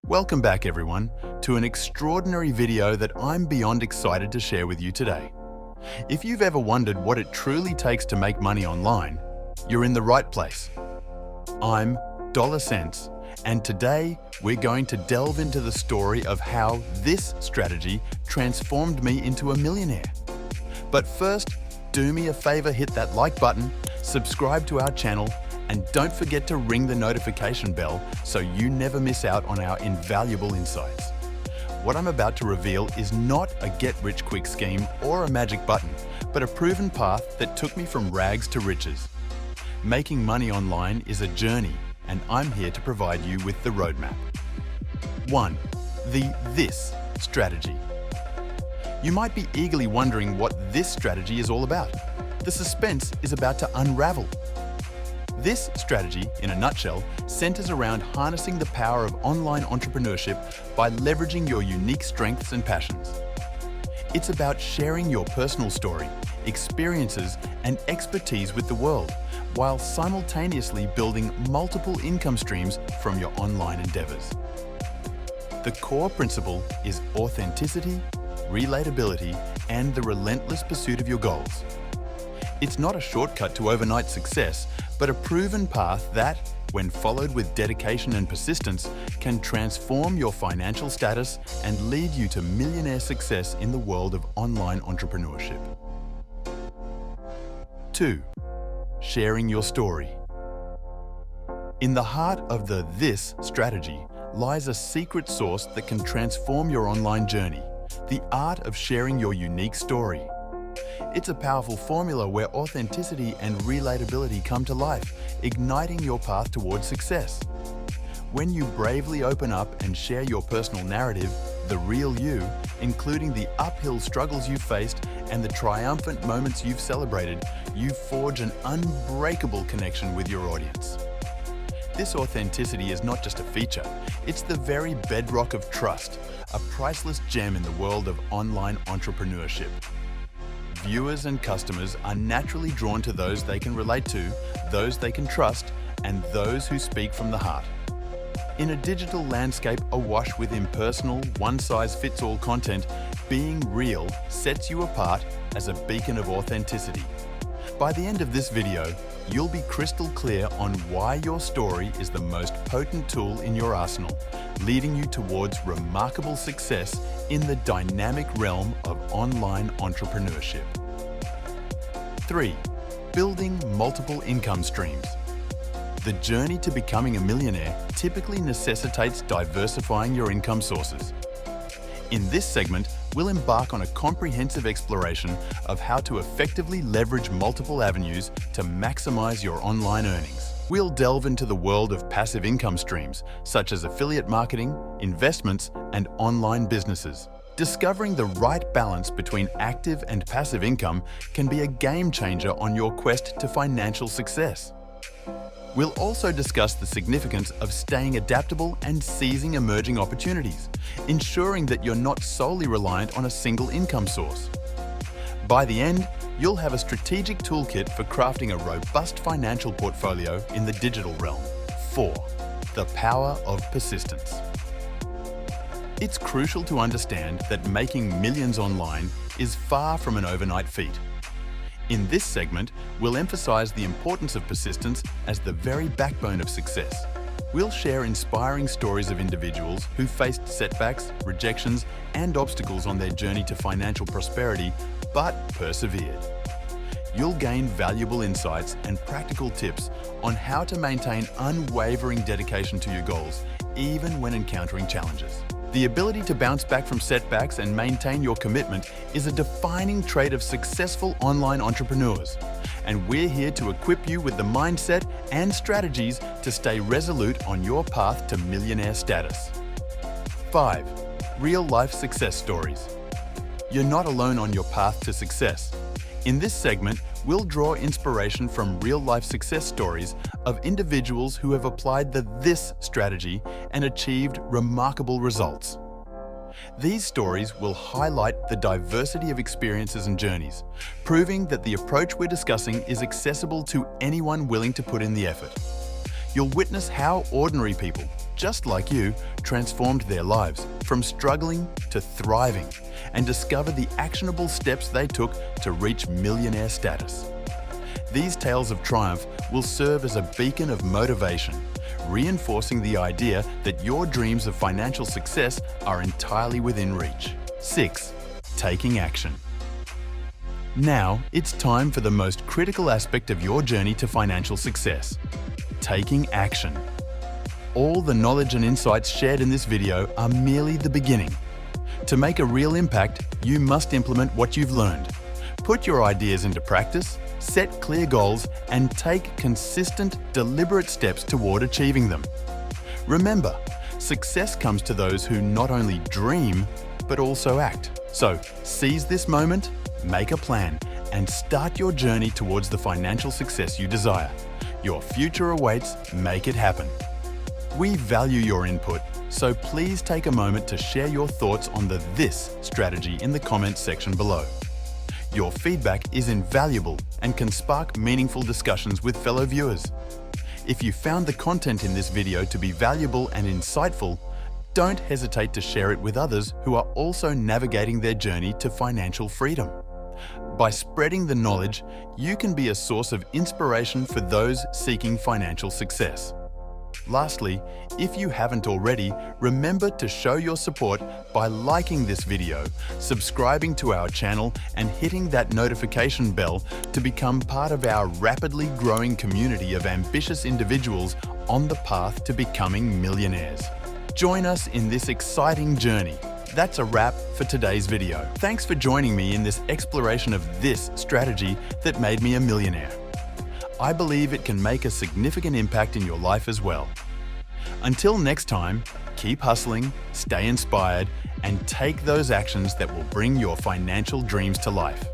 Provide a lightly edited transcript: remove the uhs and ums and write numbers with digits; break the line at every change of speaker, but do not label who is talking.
Welcome back everyone to an extraordinary video that I'm beyond excited to share with you today. If you've ever wondered what it truly takes to make money online, you're in the right place. I'm Dollar Sense, and today we're going to delve into the story of how this strategy transformed me into a millionaire. But first, do me a favor, hit that like button, subscribe to our channel, and don't forget to ring the notification bell so you never miss out on our invaluable insights. What I'm about to reveal is not a get-rich-quick scheme or a magic button, but a proven path that took me from rags to riches. Making money online is a journey, and I'm here to provide you with the roadmap. 1. The this strategy. You might be eagerly wondering what this strategy is all about. The suspense is about to unravel. This strategy, in a nutshell, centers around harnessing the power of online entrepreneurship by leveraging your unique strengths and passions. It's about sharing your personal story, experiences, and expertise with the world, while simultaneously building multiple income streams from your online endeavors. The core principle is authenticity, relatability, and the relentless pursuit of your goals. It's not a shortcut to overnight success, but a proven path that, when followed with dedication and persistence, can transform your financial status and lead you to millionaire success in the world of online entrepreneurship. 2. Sharing your story. In the heart of the this strategy lies a secret sauce that can transform your online journey, the art of sharing your unique story. It's a powerful formula where authenticity and relatability come to life, igniting your path towards success. When you bravely open up and share your personal narrative, the real you, including the uphill struggles you've faced and the triumphant moments you've celebrated, you forge an unbreakable connection with your audience. This authenticity is not just a feature, it's the very bedrock of trust, a priceless gem in the world of online entrepreneurship. Viewers and customers are naturally drawn to those they can relate to, those they can trust, and those who speak from the heart. In a digital landscape awash with impersonal, one-size-fits-all content, being real sets you apart as a beacon of authenticity. By the end of this video, you'll be crystal clear on why your story is the most potent tool in your arsenal, leading you towards remarkable success in the dynamic realm of online entrepreneurship. 3. Building multiple income streams. The journey to becoming a millionaire typically necessitates diversifying your income sources. In this segment, we'll embark on a comprehensive exploration of how to effectively leverage multiple avenues to maximize your online earnings. We'll delve into the world of passive income streams, such as affiliate marketing, investments, and online businesses. Discovering the right balance between active and passive income can be a game changer on your quest to financial success. We'll also discuss the significance of staying adaptable and seizing emerging opportunities, ensuring that you're not solely reliant on a single income source. By the end, you'll have a strategic toolkit for crafting a robust financial portfolio in the digital realm. 4. The power of persistence. It's crucial to understand that making millions online is far from an overnight feat. In this segment, we'll emphasize the importance of persistence as the very backbone of success. We'll share inspiring stories of individuals who faced setbacks, rejections, and obstacles on their journey to financial prosperity, but persevered. You'll gain valuable insights and practical tips on how to maintain unwavering dedication to your goals, even when encountering challenges. The ability to bounce back from setbacks and maintain your commitment is a defining trait of successful online entrepreneurs. And we're here to equip you with the mindset and strategies to stay resolute on your path to millionaire status. 5. Real-life success stories. You're not alone on your path to success. In this segment, we'll draw inspiration from real-life success stories of individuals who have applied the this strategy and achieved remarkable results. These stories will highlight the diversity of experiences and journeys, proving that the approach we're discussing is accessible to anyone willing to put in the effort. you'll witness how ordinary people, just like you, transformed their lives from struggling to thriving and discover the actionable steps they took to reach millionaire status. These tales of triumph will serve as a beacon of motivation, reinforcing the idea that your dreams of financial success are entirely within reach. 6. Taking action. Now, it's time for the most critical aspect of your journey to financial success: taking action. All the knowledge and insights shared in this video are merely the beginning. To make a real impact, you must implement what you've learned. Put your ideas into practice, set clear goals, and take consistent, deliberate steps toward achieving them. Remember, success comes to those who not only dream, but also act. So, seize this moment, make a plan, and start your journey towards the financial success you desire. Your future awaits. Make it happen. We value your input, so please take a moment to share your thoughts on the "this" strategy in the comments section below. Your feedback is invaluable and can spark meaningful discussions with fellow viewers. If you found the content in this video to be valuable and insightful, don't hesitate to share it with others who are also navigating their journey to financial freedom. By spreading the knowledge, you can be a source of inspiration for those seeking financial success. Lastly, if you haven't already, remember to show your support by liking this video, subscribing to our channel, and hitting that notification bell to become part of our rapidly growing community of ambitious individuals on the path to becoming millionaires. Join us in this exciting journey. That's a wrap for today's video. Thanks for joining me in this exploration of this strategy that made me a millionaire. I believe it can make a significant impact in your life as well. Until next time, keep hustling, stay inspired, and take those actions that will bring your financial dreams to life.